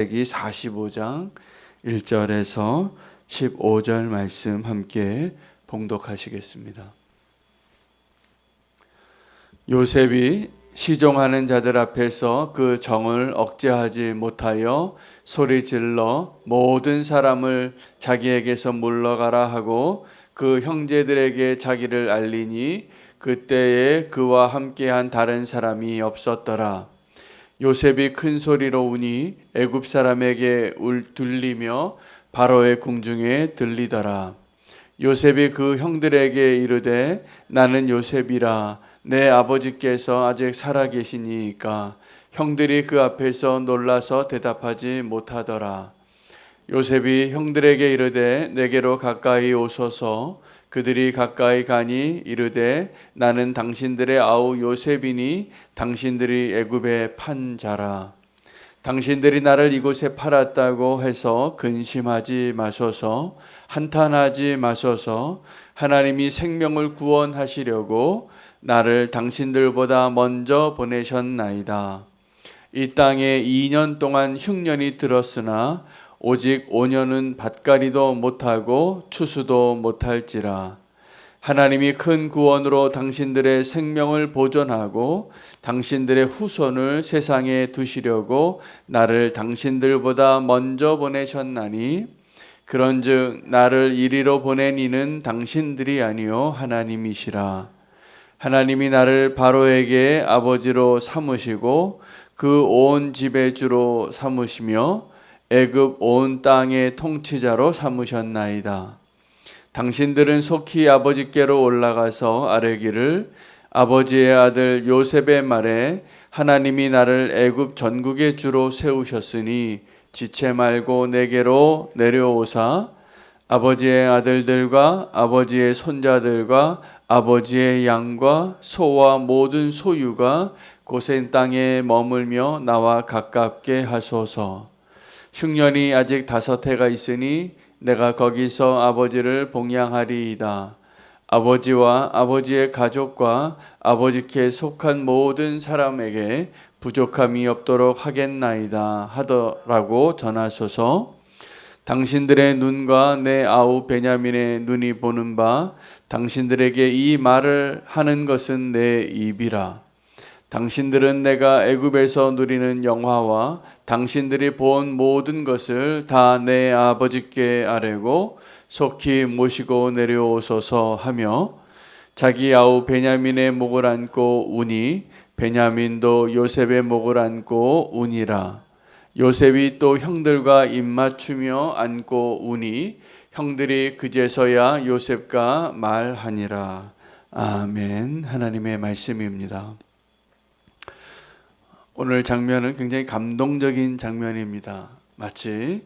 창세기 45장 1절에서 15절 말씀 함께 봉독하시겠습니다. 요셉이 시종하는 자들 앞에서 그 정을 억제하지 못하여 소리질러 모든 사람을 자기에게서 물러가라 하고 그 형제들에게 자기를 알리니 그때에 그와 함께한 다른 사람이 없었더라. 요셉이 큰 소리로 우니 애굽 사람에게 들리며 바로의 궁중에 들리더라. 요셉이 그 형들에게 이르되 나는 요셉이라. 내 아버지께서 아직 살아계시니까. 형들이 그 앞에서 놀라서 대답하지 못하더라. 요셉이 형들에게 이르되 내게로 가까이 오소서. 그들이 가까이 가니 이르되 나는 당신들의 아우 요셉이니 당신들이 애굽에 판 자라. 당신들이 나를 이곳에 팔았다고 해서 근심하지 마소서. 한탄하지 마소서. 하나님이 생명을 구원하시려고 나를 당신들보다 먼저 보내셨나이다. 이 땅에 2년 동안 흉년이 들었으나 오직 5년은 밭갈이도 못하고 추수도 못할지라. 하나님이 큰 구원으로 당신들의 생명을 보존하고 당신들의 후손을 세상에 두시려고 나를 당신들보다 먼저 보내셨나니 그런즉 나를 이리로 보낸 이는 당신들이 아니요 하나님이시라. 하나님이 나를 바로에게 아버지로 삼으시고 그 온 집의 주로 삼으시며 애굽 온 땅의 통치자로 삼으셨나이다. 당신들은 속히 아버지께로 올라가서 아뢰기를 아버지의 아들 요셉의 말에 하나님이 나를 애굽 전국의 주로 세우셨으니 지체 말고 내게로 내려오사 아버지의 아들들과 아버지의 손자들과 아버지의 양과 소와 모든 소유가 고센 땅에 머물며 나와 가깝게 하소서. 흉년이 아직 5해가 있으니 내가 거기서 아버지를 봉양하리이다. 아버지와 아버지의 가족과 아버지께 속한 모든 사람에게 부족함이 없도록 하겠나이다 하더라고 전하소서. 당신들의 눈과 내 아우 베냐민의 눈이 보는 바 당신들에게 이 말을 하는 것은 내 입이라. 당신들은 내가 애굽에서 누리는 영화와 당신들이 본 모든 것을 다 내 아버지께 아뢰고 속히 모시고 내려오소서 하며 자기 아우 베냐민의 목을 안고 우니 베냐민도 요셉의 목을 안고 우니라. 요셉이 또 형들과 입맞추며 안고 우니 형들이 그제서야 요셉과 말하니라. 아멘. 하나님의 말씀입니다. 오늘 장면은 굉장히 감동적인 장면입니다. 마치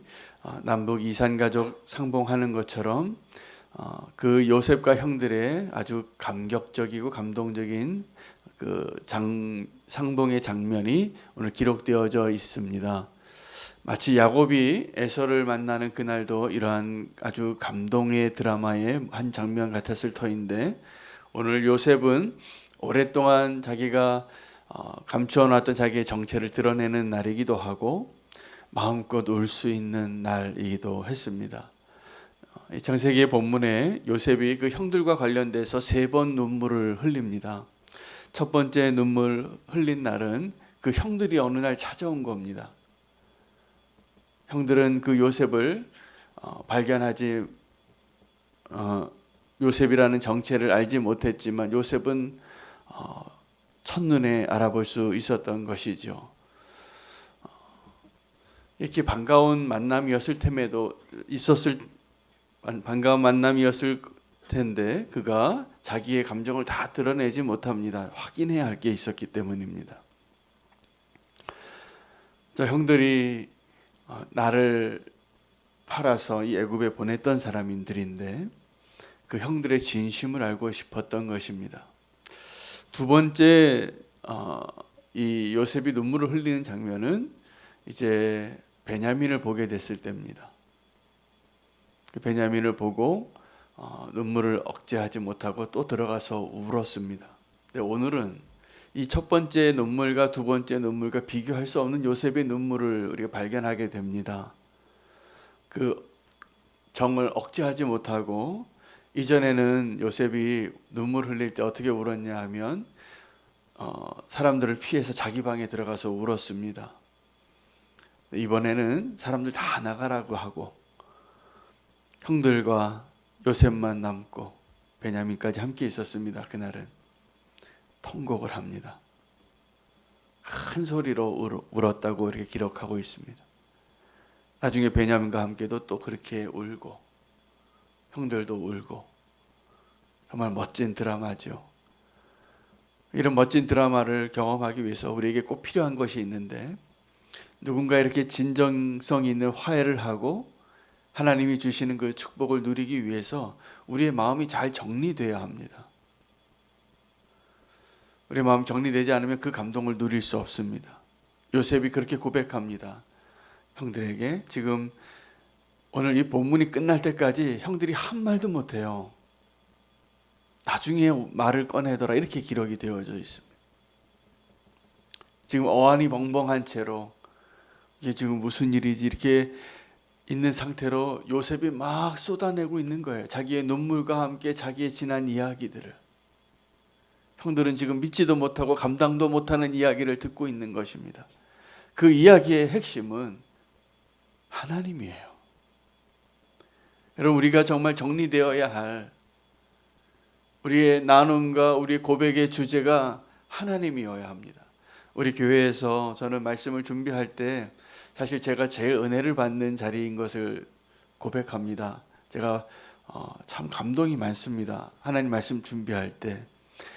남북 이산가족 상봉하는 것처럼 그 요셉과 형들의 아주 감격적이고 감동적인 그 상봉의 장면이 오늘 기록되어져 있습니다. 마치 야곱이 에서를 만나는 그날도 이러한 아주 감동의 드라마의 한 장면 같았을 터인데 오늘 요셉은 오랫동안 자기가 감추어놨던 자기의 정체를 드러내는 날이기도 하고 마음껏 울 수 있는 날이기도 했습니다. 창세기 본문에 요셉이 그 형들과 관련돼서 3번 눈물을 흘립니다. 첫 번째 눈물 흘린 날은 그 형들이 어느 날 찾아온 겁니다. 형들은 그 요셉을 발견하지 요셉이라는 정체를 알지 못했지만 요셉은 첫눈에 알아볼 수 있었던 것이죠. 이렇게 반가운 만남이었을 텐데 그가 자기의 감정을 다 드러내지 못합니다. 확인해야 할 게 있었기 때문입니다. 저 형들이 나를 팔아서 이 애굽에 보냈던 사람들인데 그 형들의 진심을 알고 싶었던 것입니다. 두 번째 이 요셉이 눈물을 흘리는 장면은 이제 베냐민을 보게 됐을 때입니다. 그 베냐민을 보고 눈물을 억제하지 못하고 또 들어가서 울었습니다. 근데 오늘은 이 첫 번째 눈물과 두 번째 눈물과 비교할 수 없는 요셉의 눈물을 우리가 발견하게 됩니다. 그 정을 억제하지 못하고, 이전에는 요셉이 눈물 흘릴 때 어떻게 울었냐 하면 사람들을 피해서 자기 방에 들어가서 울었습니다. 이번에는 사람들 다 나가라고 하고 형들과 요셉만 남고 베냐민까지 함께 있었습니다. 그날은 통곡을 합니다. 큰 소리로 울었다고 이렇게 기록하고 있습니다. 나중에 베냐민과 함께도 또 그렇게 울고 형들도 울고, 정말 멋진 드라마죠. 이런 멋진 드라마를 경험하기 위해서 우리에게 꼭 필요한 것이 있는데, 누군가 이렇게 진정성 있는 화해를 하고 하나님이 주시는 그 축복을 누리기 위해서 우리의 마음이 잘 정리되어야 합니다. 우리의 마음 정리되지 않으면 그 감동을 누릴 수 없습니다. 요셉이 그렇게 고백합니다. 형들에게 지금 오늘 이 본문이 끝날 때까지 형들이 한 말도 못해요. 나중에 말을 꺼내더라, 이렇게 기록이 되어져 있습니다. 지금 어안이 벙벙한 채로 이게 지금 무슨 일이지 이렇게 있는 상태로 요셉이 막 쏟아내고 있는 거예요. 자기의 눈물과 함께 자기의 지난 이야기들을. 형들은 지금 믿지도 못하고 감당도 못하는 이야기를 듣고 있는 것입니다. 그 이야기의 핵심은 하나님이에요. 여러분, 우리가 정말 정리되어야 할 우리의 나눔과 우리의 고백의 주제가 하나님이어야 합니다. 우리 교회에서 저는 말씀을 준비할 때 사실 제가 제일 은혜를 받는 자리인 것을 고백합니다. 제가 참 감동이 많습니다. 하나님 말씀 준비할 때.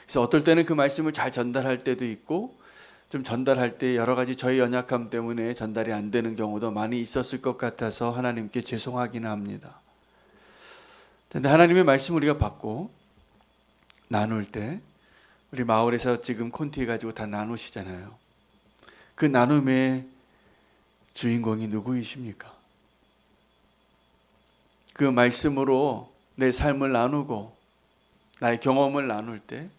그래서 어떨 때는 그 말씀을 잘 전달할 때도 있고, 좀 전달할 때 여러 가지 저희 연약함 때문에 전달이 안 되는 경우도 많이 있었을 것 같아서 하나님께 죄송하기는 합니다. 그런데 하나님의 말씀 우리가 받고 나눌 때, 우리 마을에서 지금 콘티 가지고 다 나누시잖아요. 그 나눔의 주인공이 누구이십니까? 그 말씀으로 내 삶을 나누고 나의 경험을 나눌 때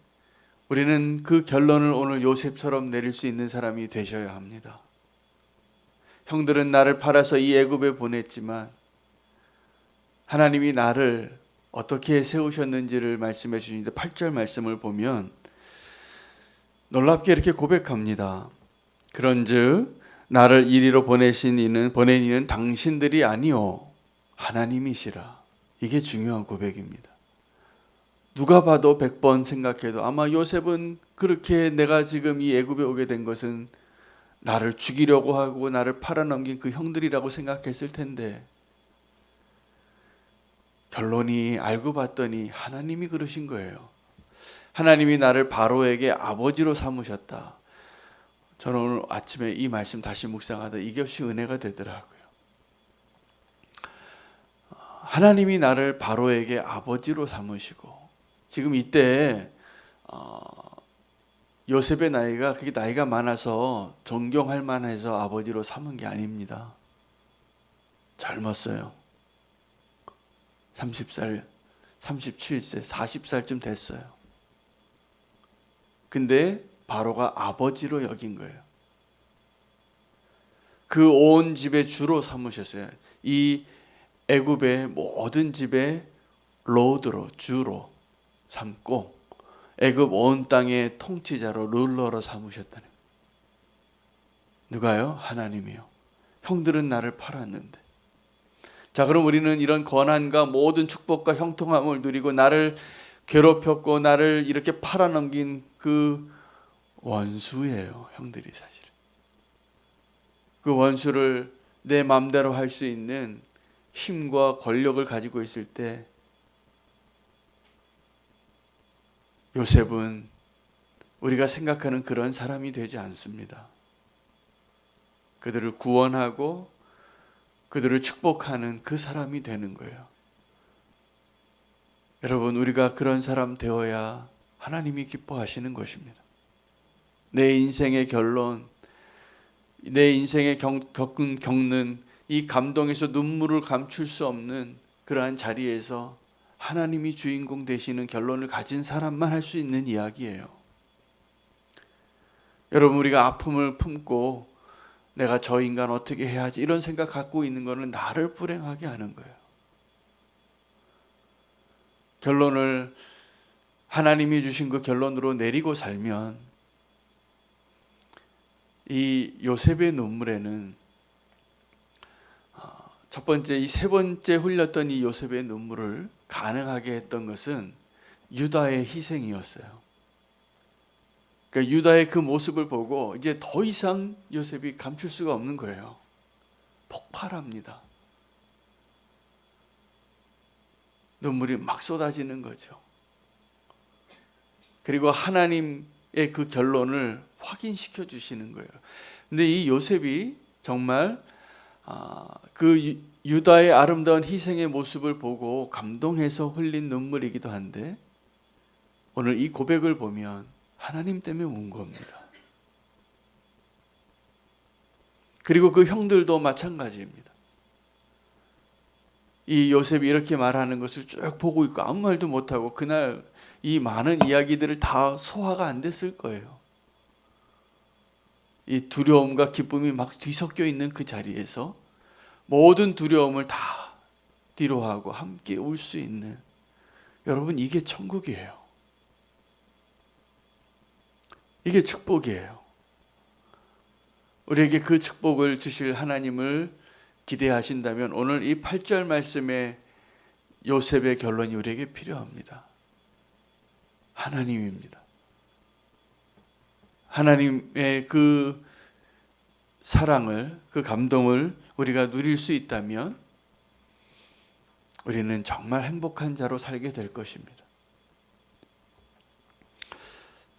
우리는 그 결론을 오늘 요셉처럼 내릴 수 있는 사람이 되셔야 합니다. 형들은 나를 팔아서 이 애굽에 보냈지만 하나님이 나를 어떻게 세우셨는지를 말씀해 주시는데, 8절 말씀을 보면 놀랍게 이렇게 고백합니다. 그런즉 나를 이리로 보낸 이는 당신들이 아니요 하나님이시라. 이게 중요한 고백입니다. 누가 봐도 100번 생각해도 아마 요셉은 그렇게 내가 지금 이 애굽에 오게 된 것은 나를 죽이려고 하고 나를 팔아넘긴 그 형들이라고 생각했을 텐데, 결론이 알고 봤더니 하나님이 그러신 거예요. 하나님이 나를 바로에게 아버지로 삼으셨다. 저는 오늘 아침에 이 말씀 다시 묵상하다 이것이 은혜가 되더라고요. 하나님이 나를 바로에게 아버지로 삼으시고, 지금 이때 요셉의 나이가 그게 나이가 많아서 존경할 만해서 아버지로 삼은 게 아닙니다. 젊었어요. 30살, 37세, 40살쯤 됐어요. 근데 바로가 아버지로 여긴 거예요. 그 온 집의 주로 삼으셨어요. 이 애굽의 모든 집의 로드로, 주로 삼고 애굽 온 땅의 통치자로, 룰러로 삼으셨다는 거예요. 누가요? 하나님이요. 형들은 나를 팔았는데. 자, 그럼 우리는 이런 권한과 모든 축복과 형통함을 누리고 나를 괴롭혔고 나를 이렇게 팔아넘긴 그 원수예요, 형들이 사실. 그 원수를 내 마음대로 할 수 있는 힘과 권력을 가지고 있을 때 요셉은 우리가 생각하는 그런 사람이 되지 않습니다. 그들을 구원하고 그들을 축복하는 그 사람이 되는 거예요. 여러분, 우리가 그런 사람 되어야 하나님이 기뻐하시는 것입니다. 내 인생의 결론, 내 인생에 겪는 이 감동에서 눈물을 감출 수 없는 그러한 자리에서 하나님이 주인공 되시는 결론을 가진 사람만 할 수 있는 이야기예요. 여러분, 우리가 아픔을 품고 내가 저 인간 어떻게 해야지 이런 생각 갖고 있는 거는 나를 불행하게 하는 거예요. 결론을 하나님이 주신 그 결론으로 내리고 살면 이 요셉의 눈물에는 첫 번째, 이 세 번째 흘렸던 이 요셉의 눈물을 가능하게 했던 것은 유다의 희생이었어요. 그러니까 유다의 그 모습을 보고 이제 더 이상 요셉이 감출 수가 없는 거예요. 폭발합니다. 눈물이 막 쏟아지는 거죠. 그리고 하나님의 그 결론을 확인시켜 주시는 거예요. 근데 이 요셉이 정말 그 유다의 아름다운 희생의 모습을 보고 감동해서 흘린 눈물이기도 한데, 오늘 이 고백을 보면 하나님 때문에 운 겁니다. 그리고 그 형들도 마찬가지입니다. 이 요셉이 이렇게 말하는 것을 쭉 보고 있고 아무 말도 못하고 그날 이 많은 이야기들을 다 소화가 안 됐을 거예요. 이 두려움과 기쁨이 막 뒤섞여 있는 그 자리에서 모든 두려움을 다 뒤로하고 함께 울 수 있는, 여러분, 이게 천국이에요. 이게 축복이에요. 우리에게 그 축복을 주실 하나님을 기대하신다면 오늘 이 8절 말씀에 요셉의 결론이 우리에게 필요합니다. 하나님입니다. 하나님의 그 사랑을, 그 감동을 우리가 누릴 수 있다면 우리는 정말 행복한 자로 살게 될 것입니다.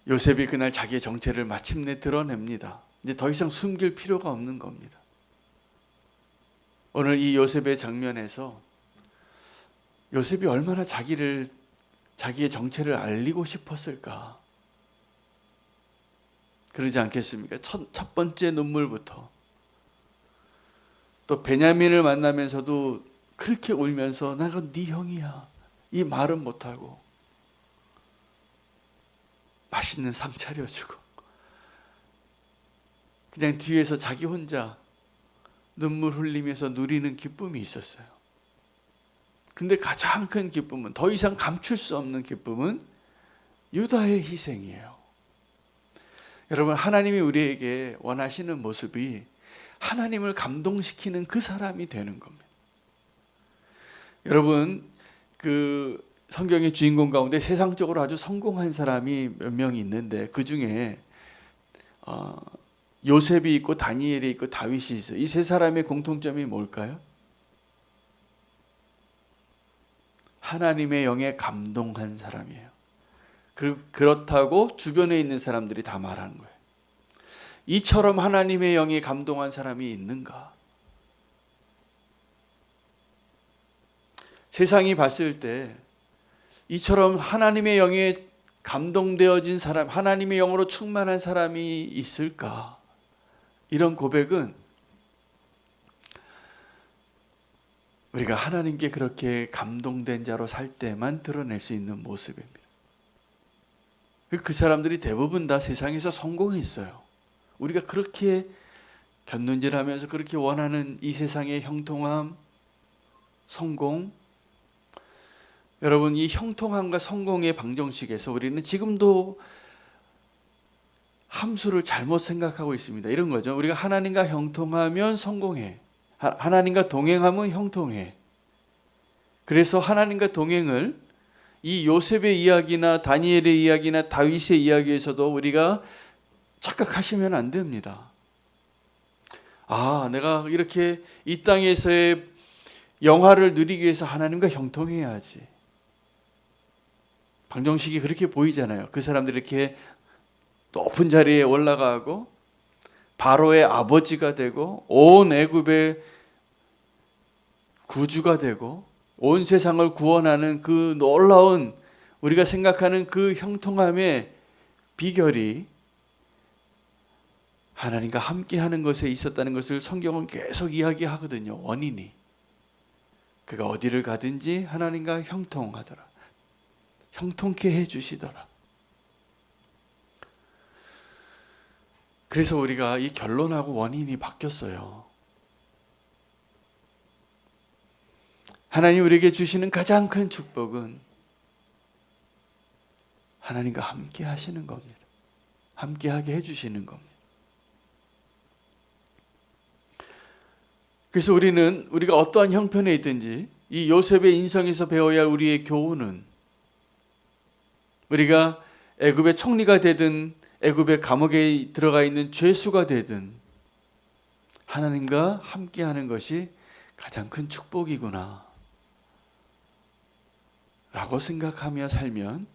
요셉이 그날 자기의 정체를 마침내 드러냅니다. 이제 더 이상 숨길 필요가 없는 겁니다. 오늘 이 요셉의 장면에서 요셉이 얼마나 자기의 정체를 알리고 싶었을까? 그러지 않겠습니까? 첫 번째 눈물부터, 또 베냐민을 만나면서도 그렇게 울면서 나가 네 형이야 이 말은 못하고 맛있는 상 차려주고 그냥 뒤에서 자기 혼자 눈물 흘리면서 누리는 기쁨이 있었어요. 근데 가장 큰 기쁨은, 더 이상 감출 수 없는 기쁨은 유다의 희생이에요. 여러분, 하나님이 우리에게 원하시는 모습이 하나님을 감동시키는 그 사람이 되는 겁니다. 여러분, 그 성경의 주인공 가운데 세상적으로 아주 성공한 사람이 몇 명 있는데 그 중에 요셉이 있고 다니엘이 있고 다윗이 있어요. 이 세 사람의 공통점이 뭘까요? 하나님의 영에 감동한 사람이에요. 그렇다고 주변에 있는 사람들이 다 말하는 거예요. 이처럼 하나님의 영에 감동한 사람이 있는가? 세상이 봤을 때 이처럼 하나님의 영에 감동되어진 사람, 하나님의 영으로 충만한 사람이 있을까? 이런 고백은 우리가 하나님께 그렇게 감동된 자로 살 때만 드러낼 수 있는 모습입니다. 그 사람들이 대부분 다 세상에서 성공했어요. 우리가 그렇게 곁눈질하면서 그렇게 원하는 이 세상의 형통함, 성공, 여러분, 이 형통함과 성공의 방정식에서 우리는 지금도 함수를 잘못 생각하고 있습니다. 이런 거죠. 우리가 하나님과 형통하면 성공해. 하나님과 동행하면 형통해. 그래서 하나님과 동행을 이 요셉의 이야기나 다니엘의 이야기나 다윗의 이야기에서도 우리가 착각하시면 안 됩니다. 내가 이렇게 이 땅에서의 영화를 누리기 위해서 하나님과 형통해야지. 방정식이 그렇게 보이잖아요. 그 사람들이 이렇게 높은 자리에 올라가고 바로의 아버지가 되고 온 애굽의 구주가 되고 온 세상을 구원하는 그 놀라운, 우리가 생각하는 그 형통함의 비결이 하나님과 함께하는 것에 있었다는 것을 성경은 계속 이야기하거든요. 원인이, 그가 어디를 가든지 하나님과 형통하더라, 형통케 해주시더라. 그래서 우리가 이 결론하고 원인이 바뀌었어요. 하나님 우리에게 주시는 가장 큰 축복은 하나님과 함께 하시는 겁니다. 함께 하게 해주시는 겁니다. 그래서 우리가 어떠한 형편에 있든지 이 요셉의 인성에서 배워야 할 우리의 교훈은, 우리가 애굽의 총리가 되든 애굽의 감옥에 들어가 있는 죄수가 되든 하나님과 함께하는 것이 가장 큰 축복이구나 라고 생각하며 살면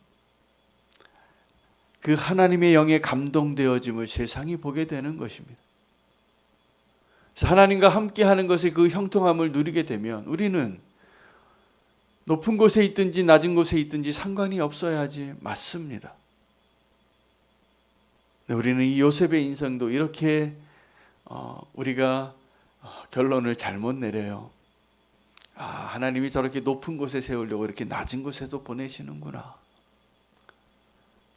그 하나님의 영에 감동되어짐을 세상이 보게 되는 것입니다. 그래서 하나님과 함께하는 것의 그 형통함을 누리게 되면 우리는 높은 곳에 있든지 낮은 곳에 있든지 상관이 없어야지 맞습니다. 우리는 이 요셉의 인생도 이렇게 우리가 결론을 잘못 내려요. 하나님이 저렇게 높은 곳에 세우려고 이렇게 낮은 곳에도 보내시는구나.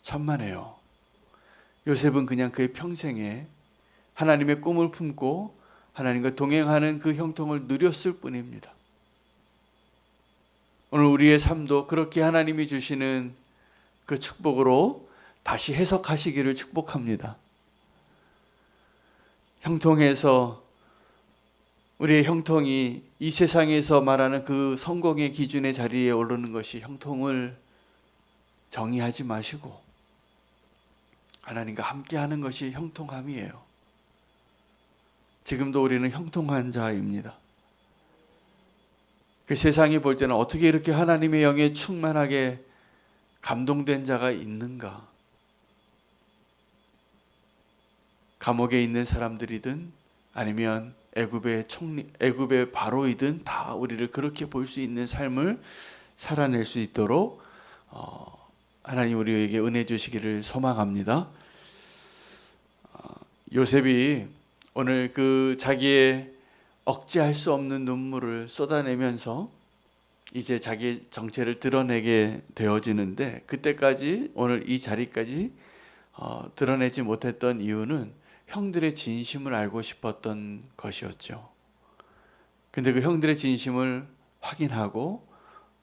천만에요. 요셉은 그냥 그의 평생에 하나님의 꿈을 품고 하나님과 동행하는 그 형통을 누렸을 뿐입니다. 오늘 우리의 삶도 그렇게 하나님이 주시는 그 축복으로 다시 해석하시기를 축복합니다. 형통해서 우리의 형통이 이 세상에서 말하는 그 성공의 기준의 자리에 오르는 것이 형통을 정의하지 마시고 하나님과 함께하는 것이 형통함이에요. 지금도 우리는 형통한 자입니다. 그 세상이 볼 때는 어떻게 이렇게 하나님의 영에 충만하게 감동된 자가 있는가? 감옥에 있는 사람들이든 아니면 애굽의 바로이든 다 우리를 그렇게 볼 수 있는 삶을 살아낼 수 있도록 하나님 우리에게 은혜 주시기를 소망합니다. 요셉이 오늘 그 자기의 억제할 수 없는 눈물을 쏟아내면서 이제 자기의 정체를 드러내게 되어지는데, 그때까지 오늘 이 자리까지 드러내지 못했던 이유는 형들의 진심을 알고 싶었던 것이었죠. 근데 그 형들의 진심을 확인하고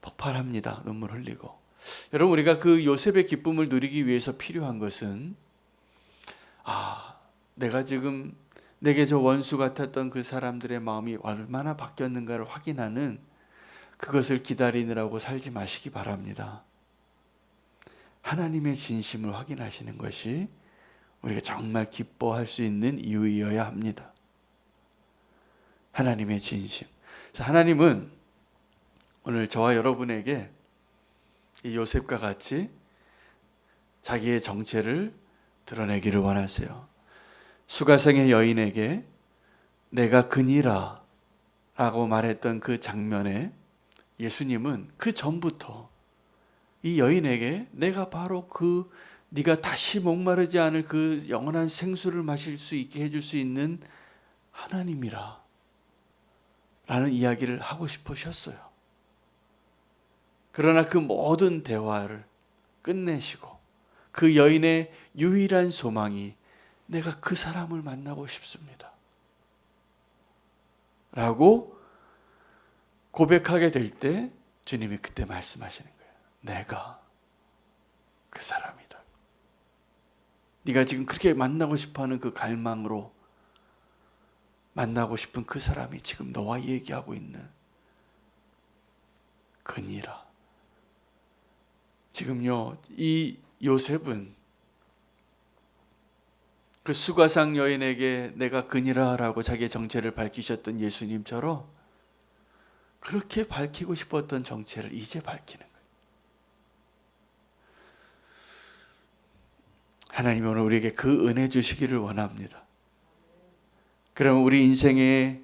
폭발합니다. 눈물 흘리고. 여러분, 우리가 그 요셉의 기쁨을 누리기 위해서 필요한 것은 내가 지금 내게 저 원수 같았던 그 사람들의 마음이 얼마나 바뀌었는가를 확인하는 그것을 기다리느라고 살지 마시기 바랍니다. 하나님의 진심을 확인하시는 것이 우리가 정말 기뻐할 수 있는 이유이어야 합니다. 하나님의 진심. 그래서 하나님은 오늘 저와 여러분에게 이 요셉과 같이 자기의 정체를 드러내기를 원하세요. 수가성의 여인에게 내가 그니라 라고 말했던 그 장면에 예수님은 그 전부터 이 여인에게 내가 바로 네가 다시 목마르지 않을 그 영원한 생수를 마실 수 있게 해줄 수 있는 하나님이라 라는 이야기를 하고 싶으셨어요. 그러나 그 모든 대화를 끝내시고 그 여인의 유일한 소망이 내가 그 사람을 만나고 싶습니다 라고 고백하게 될 때 주님이 그때 말씀하시는 거예요. 내가 그 사람이다. 네가 지금 그렇게 만나고 싶어하는 그 갈망으로 만나고 싶은 그 사람이 지금 너와 얘기하고 있는 그니라. 지금요, 이 요셉은 그 수가상 여인에게 내가 그니라라고 자기의 정체를 밝히셨던 예수님처럼 그렇게 밝히고 싶었던 정체를 이제 밝히는 거예요. 하나님이 오늘 우리에게 그 은혜 주시기를 원합니다. 그러면 우리 인생의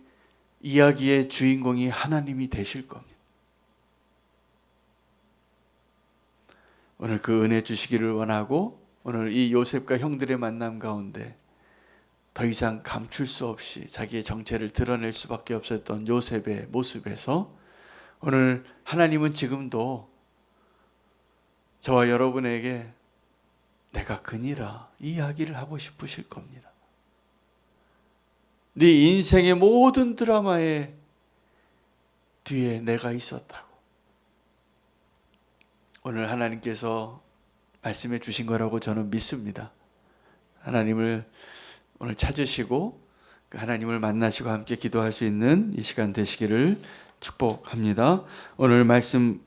이야기의 주인공이 하나님이 되실 겁니다. 오늘 그 은혜 주시기를 원하고, 오늘 이 요셉과 형들의 만남 가운데 더 이상 감출 수 없이 자기의 정체를 드러낼 수밖에 없었던 요셉의 모습에서 오늘 하나님은 지금도 저와 여러분에게 내가 그니라 이 이야기를 하고 싶으실 겁니다. 네 인생의 모든 드라마의 뒤에 내가 있었다고. 오늘 하나님께서 말씀해 주신 거라고 저는 믿습니다. 하나님을 오늘 찾으시고 그 하나님을 만나시고 함께 기도할 수 있는 이 시간 되시기를 축복합니다. 오늘 말씀